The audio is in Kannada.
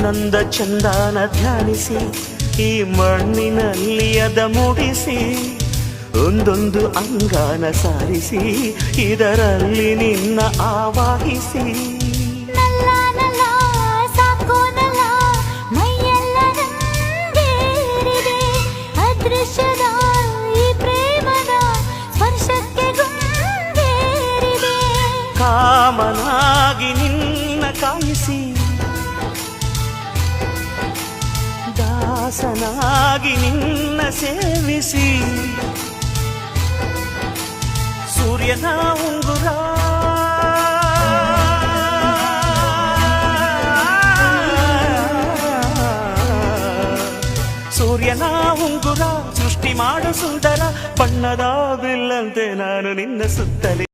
ನಂದ ಚಂದನ ಧ್ಯಾನಿಸಿ ಈ ಮಣ್ಣಿನಲ್ಲಿ ಅದ ಮೂಡಿಸಿ ಒಂದೊಂದು ಅಂಗಾನ ಸಾರಿಸಿ ಇದರಲ್ಲಿ ನಿನ್ನ ಆವಾಹಿಸಿ ಕಾಮನಾಗಿ ನಿನ್ನ ಕಾಯಿಸಿ ದಾಸನಾಗಿ ನಿನ್ನ ಸೇವಿಸಿ ಸೂರ್ಯನ ಉಂಗುರ ಸೂರ್ಯನ ಉಂಗುರ ಸೃಷ್ಟಿ ಮಾಡು ಸುಂದರ ಬಣ್ಣದ ಬಿಲ್ಲಂತೆ ನಾನು ನಿನ್ನ ಸುತ್ತಲೇ